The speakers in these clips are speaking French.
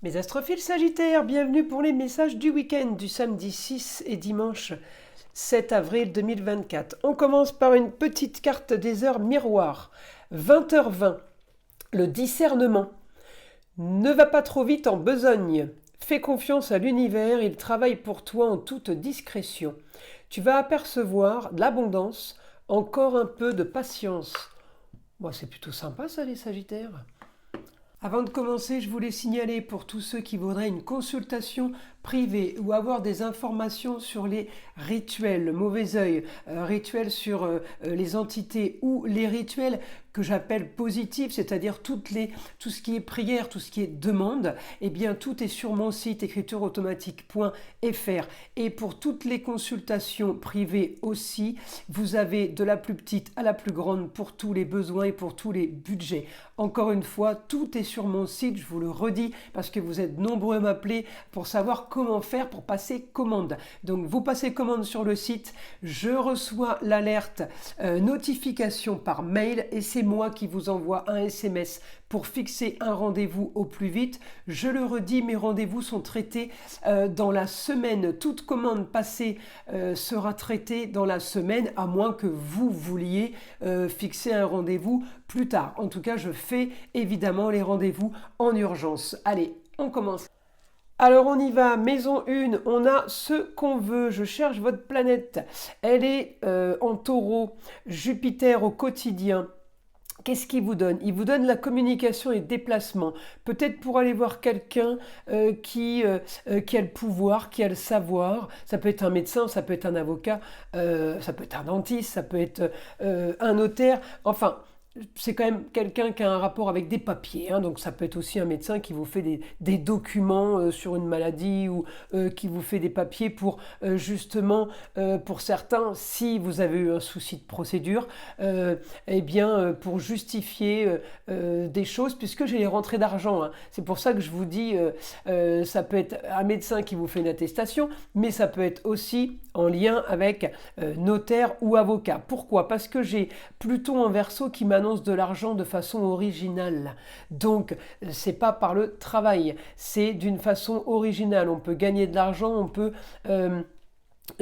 Mes astrophiles Sagittaires, bienvenue pour les messages du week-end du samedi 6 et dimanche 7 avril 2024. On commence par une petite carte des heures miroirs. 20h20, le discernement. Ne va pas trop vite en besogne. Fais confiance à l'univers, il travaille pour toi en toute discrétion. Tu vas apercevoir de l'abondance, encore un peu de patience. Bon, c'est plutôt sympa ça les Sagittaires. Avant de commencer, je voulais signaler pour tous ceux qui voudraient une consultation privée ou avoir des informations sur les rituels, le mauvais œil, rituels sur les entités ou les rituels que j'appelle positifs, c'est-à-dire tout ce qui est prière, tout ce qui est demande, eh bien tout est sur mon site écritureautomatique.fr. Et pour toutes les consultations privées aussi, vous avez de la plus petite à la plus grande pour tous les besoins et pour tous les budgets. Encore une fois, tout est sur mon site, je vous le redis, parce que vous êtes nombreux à m'appeler pour savoir comment faire pour passer commande. Donc vous passez commande sur le site, je reçois l'alerte notification par mail et c'est moi qui vous envoie un SMS pour fixer un rendez-vous au plus vite. Je le redis, mes rendez-vous sont traités dans la semaine. Toute commande passée sera traitée dans la semaine, à moins que vous vouliez fixer un rendez-vous plus tard. En tout cas, je fais évidemment les rendez-vous en urgence. Allez, on commence. Alors on y va, maison 1, on a ce qu'on veut, je cherche votre planète, elle est en taureau, Jupiter au quotidien. Qu'est-ce qu'il vous donne? Il vous donne la communication et le déplacement. Peut-être pour aller voir quelqu'un qui a le pouvoir, qui a le savoir. Ça peut être un médecin, ça peut être un avocat, ça peut être un dentiste, ça peut être un notaire. Enfin, c'est quand même quelqu'un qui a un rapport avec des papiers, hein, donc ça peut être aussi un médecin qui vous fait des documents sur une maladie ou qui vous fait des papiers pour justement, pour certains, si vous avez eu un souci de procédure, eh bien pour justifier des choses, puisque j'ai les rentrées d'argent. Hein. C'est pour ça que je vous dis, ça peut être un médecin qui vous fait une attestation, mais ça peut être aussi en lien avec notaire ou avocat. Pourquoi? Parce que j'ai Pluton en Verseau qui m'annonce de l'argent de façon originale. Donc, c'est pas par le travail, c'est d'une façon originale. On peut gagner de l'argent, on peut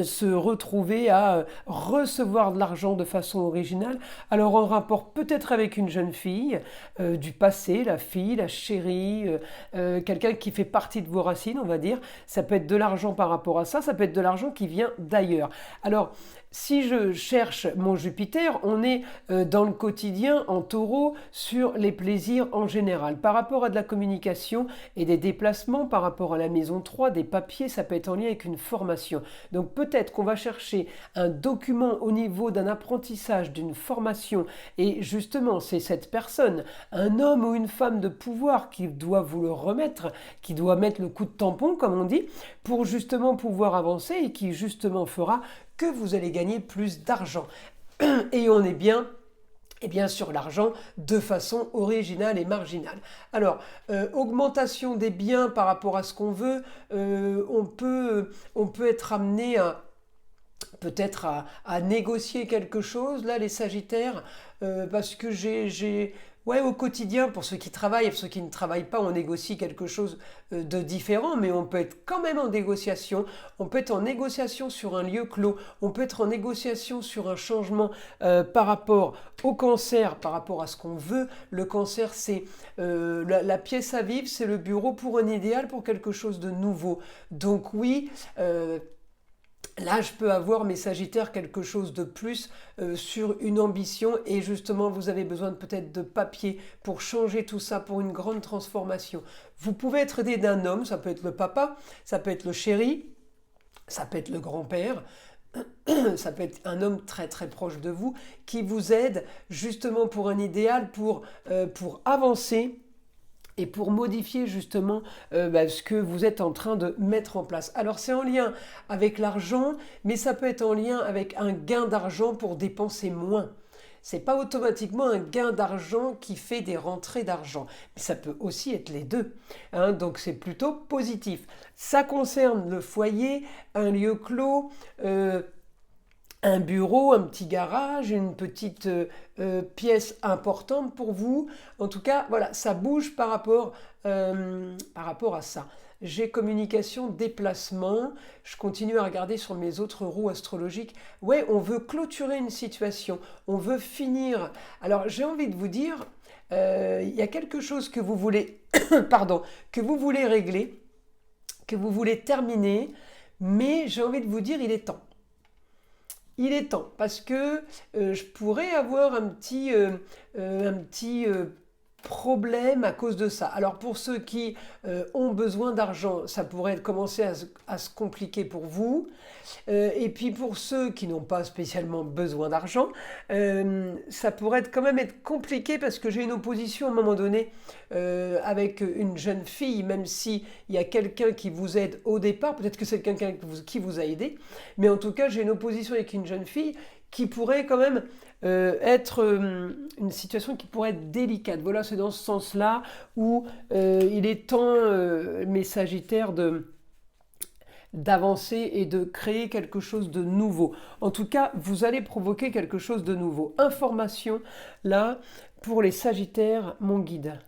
se retrouver à recevoir de l'argent de façon originale. Alors en rapport peut-être avec une jeune fille du passé, la fille, la chérie, quelqu'un qui fait partie de vos racines, on va dire. Ça peut être de l'argent par rapport à ça, ça peut être de l'argent qui vient d'ailleurs. Alors si je cherche mon Jupiter, on est dans le quotidien en taureau sur les plaisirs en général. Par rapport à de la communication et des déplacements, par rapport à la maison 3, des papiers, ça peut être en lien avec une formation. Donc peut-être qu'on va chercher un document au niveau d'un apprentissage, d'une formation, et justement c'est cette personne, un homme ou une femme de pouvoir qui doit vous le remettre, qui doit mettre le coup de tampon comme on dit, pour justement pouvoir avancer et qui justement fera que vous allez gagner plus d'argent. Et on est bien et bien sûr l'argent de façon originale et marginale. Alors, augmentation des biens par rapport à ce qu'on veut, on peut être amené à peut-être à négocier quelque chose, là les Sagittaires, parce que ouais, au quotidien, pour ceux qui travaillent et pour ceux qui ne travaillent pas, on négocie quelque chose de différent, mais on peut être quand même en négociation. On peut être en négociation sur un lieu clos. On peut être en négociation sur un changement par rapport au cancer, par rapport à ce qu'on veut. Le cancer, c'est la pièce à vivre, c'est le bureau pour un idéal, pour quelque chose de nouveau. Donc oui, là, je peux avoir, mes Sagittaires, quelque chose de plus sur une ambition et justement, vous avez besoin peut-être de papier pour changer tout ça, pour une grande transformation. Vous pouvez être aidé d'un homme, ça peut être le papa, ça peut être le chéri, ça peut être le grand-père, ça peut être un homme très très proche de vous qui vous aide justement pour un idéal, pour avancer et pour modifier justement ce que vous êtes en train de mettre en place. Alors c'est en lien avec l'argent, mais ça peut être en lien avec un gain d'argent pour dépenser moins. C'est pas automatiquement un gain d'argent qui fait des rentrées d'argent, mais ça peut aussi être les deux. Hein, donc c'est plutôt positif. Ça concerne le foyer, un lieu clos, un bureau, un petit garage, une petite pièce importante pour vous. En tout cas, voilà, ça bouge par rapport à ça. J'ai communication, déplacement. Je continue à regarder sur mes autres roues astrologiques. Ouais, on veut clôturer une situation. On veut finir. Alors, j'ai envie de vous dire, il y a quelque chose que vous voulez, pardon, que vous voulez régler, que vous voulez terminer, mais j'ai envie de vous dire, il est temps. Il est temps parce que je pourrais avoir un petit problème à cause de ça. Alors pour ceux qui ont besoin d'argent, ça pourrait commencer à se compliquer pour vous. Et puis pour ceux qui n'ont pas spécialement besoin d'argent, ça pourrait quand même être compliqué parce que j'ai une opposition à un moment donné avec une jeune fille, même si il y a quelqu'un qui vous aide au départ, peut-être que c'est quelqu'un qui vous a aidé, mais en tout cas j'ai une opposition avec une jeune fille qui pourrait quand même être une situation qui pourrait être délicate. Voilà, c'est dans ce sens-là où il est temps, mes Sagittaires, d'avancer et de créer quelque chose de nouveau. En tout cas, vous allez provoquer quelque chose de nouveau. Information, là, pour les Sagittaires, mon guide.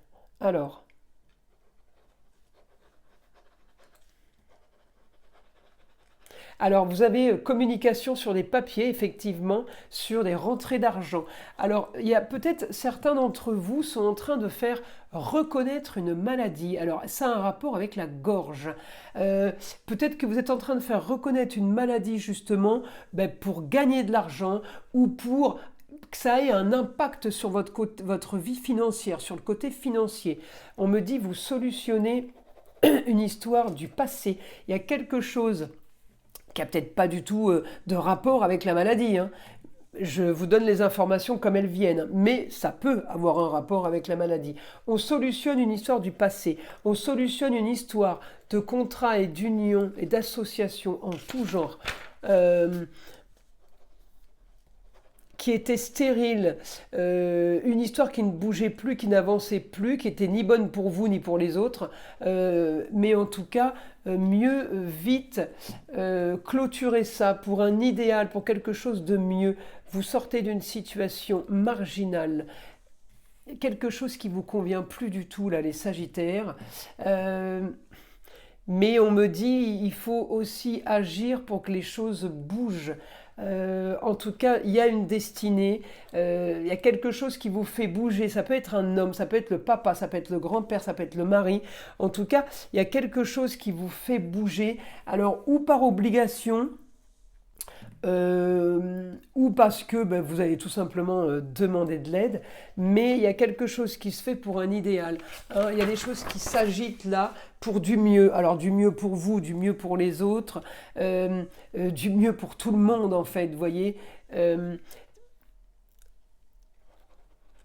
Alors, vous avez communication sur des papiers, effectivement, sur des rentrées d'argent. Alors, il y a peut-être certains d'entre vous sont en train de faire reconnaître une maladie. Alors, ça a un rapport avec la gorge. Peut-être que vous êtes en train de faire reconnaître une maladie, justement, pour gagner de l'argent ou pour que ça ait un impact sur votre vie financière, sur le côté financier. On me dit, vous solutionnez une histoire du passé. Il y a quelque chose qui n'a peut-être pas du tout de rapport avec la maladie. Hein. Je vous donne les informations comme elles viennent, mais ça peut avoir un rapport avec la maladie. On solutionne une histoire du passé, on solutionne une histoire de contrat et d'union et d'association en tout genre. Qui était stérile, une histoire qui ne bougeait plus, qui n'avançait plus, qui était ni bonne pour vous ni pour les autres, mais en tout cas, mieux vite clôturer ça pour un idéal, pour quelque chose de mieux. Vous sortez d'une situation marginale, quelque chose qui vous convient plus du tout, là, les Sagittaires. Mais on me dit, il faut aussi agir pour que les choses bougent. En tout cas, il y a une destinée, il y a quelque chose qui vous fait bouger. Ça peut être un homme, ça peut être le papa, ça peut être le grand-père, ça peut être le mari. En tout cas, il y a quelque chose qui vous fait bouger. Alors, ou par obligation, ou parce que vous allez tout simplement demander de l'aide, mais il y a quelque chose qui se fait pour un idéal. Hein. Il y a des choses qui s'agitent là pour du mieux. Alors du mieux pour vous, du mieux pour les autres, du mieux pour tout le monde en fait, vous voyez.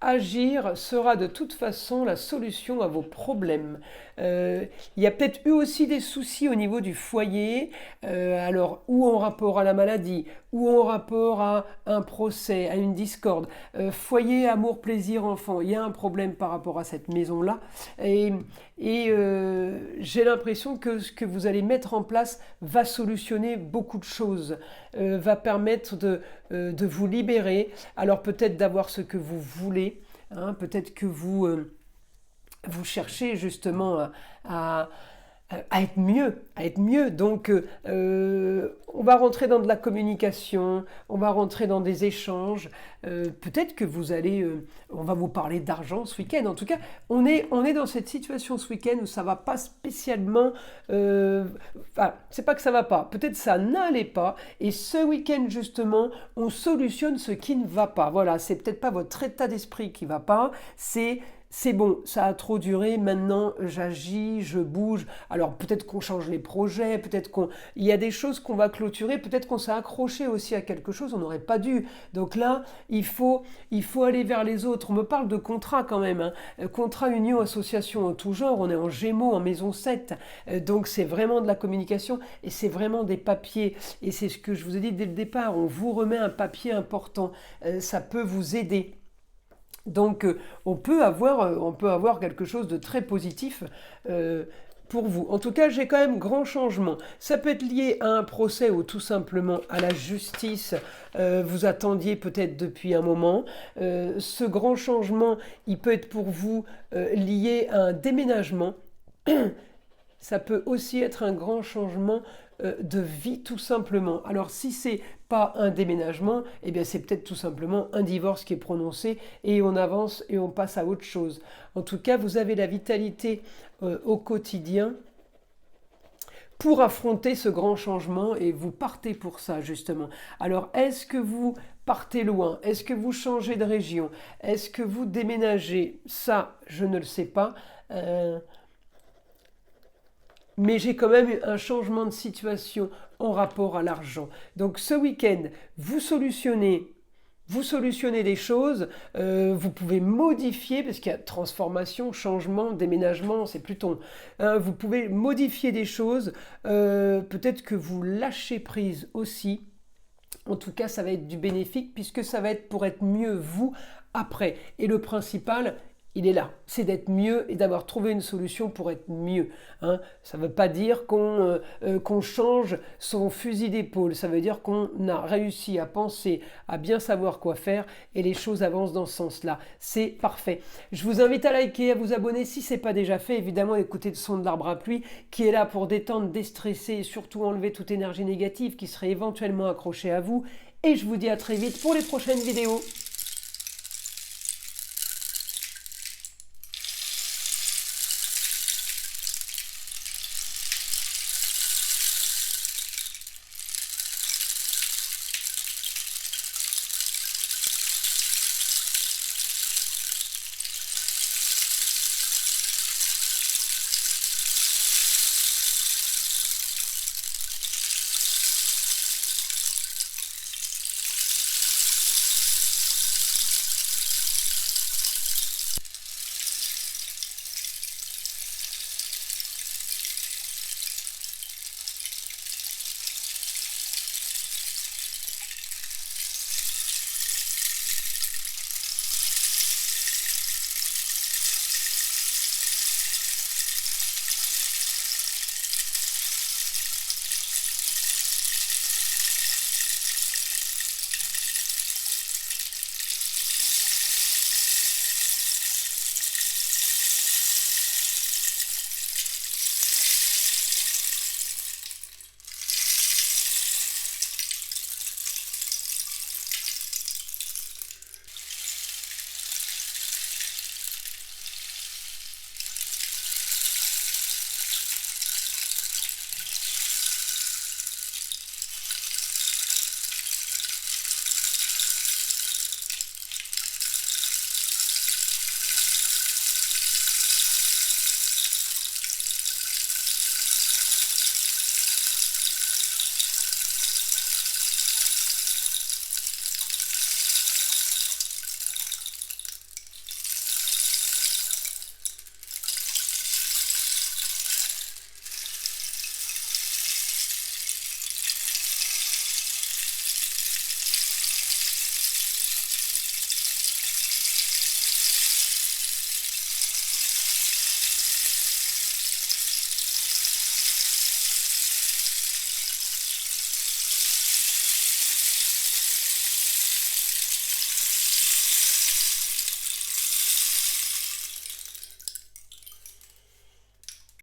Agir sera de toute façon la solution à vos problèmes. Il y a peut-être eu aussi des soucis au niveau du foyer, alors ou en rapport à la maladie, ou en rapport à un procès, à une discorde. Foyer, amour, plaisir, enfant, il y a un problème par rapport à cette maison-là. Et j'ai l'impression que ce que vous allez mettre en place va solutionner beaucoup de choses, va permettre de vous libérer. Alors peut-être d'avoir ce que vous voulez, hein, peut-être que vous cherchez justement à être mieux. Donc, on va rentrer dans de la communication, on va rentrer dans des échanges. Peut-être que on va vous parler d'argent ce week-end. En tout cas, on est dans cette situation ce week-end où ça va pas spécialement. C'est pas que ça va pas. Peut-être ça n'allait pas. Et ce week-end justement, on solutionne ce qui ne va pas. Voilà, c'est peut-être pas votre état d'esprit qui va pas. C'est bon, ça a trop duré, maintenant j'agis, je bouge. Alors peut-être qu'on change les projets, il y a des choses qu'on va clôturer, peut-être qu'on s'est accroché aussi à quelque chose, on n'aurait pas dû. Donc là, il faut aller vers les autres. On me parle de contrat quand même, hein. Contrat, union, association en tout genre, on est en Gémeaux, en maison 7. Donc c'est vraiment de la communication et c'est vraiment des papiers. Et c'est ce que je vous ai dit dès le départ, on vous remet un papier important, ça peut vous aider. Donc on peut avoir quelque chose de très positif pour vous. En tout cas, j'ai quand même grand changement. Ça peut être lié à un procès ou tout simplement à la justice. Vous attendiez peut-être depuis un moment. Ce grand changement, il peut être pour vous lié à un déménagement. Ça peut aussi être un grand changement de vie tout simplement. Alors si c'est pas un déménagement, eh bien c'est peut-être tout simplement un divorce qui est prononcé et on avance et on passe à autre chose. En tout cas, vous avez la vitalité au quotidien pour affronter ce grand changement et vous partez pour ça justement. Alors est-ce que vous partez loin? Est-ce que vous changez de région? Est-ce que vous déménagez? Ça, je ne le sais pas. Mais j'ai quand même eu un changement de situation en rapport à l'argent. Donc ce week-end, vous solutionnez des choses, vous pouvez modifier, parce qu'il y a transformation, changement, déménagement, c'est Pluton. Vous pouvez modifier des choses, peut-être que vous lâchez prise aussi. En tout cas, ça va être du bénéfique, puisque ça va être pour être mieux vous après. Et le principal, il est là, c'est d'être mieux et d'avoir trouvé une solution pour être mieux. Hein. Ça ne veut pas dire qu'on change son fusil d'épaule, ça veut dire qu'on a réussi à penser, à bien savoir quoi faire et les choses avancent dans ce sens-là. C'est parfait. Je vous invite à liker, à vous abonner si ce n'est pas déjà fait, évidemment écoutez le son de l'arbre à pluie qui est là pour détendre, déstresser et surtout enlever toute énergie négative qui serait éventuellement accrochée à vous. Et je vous dis à très vite pour les prochaines vidéos.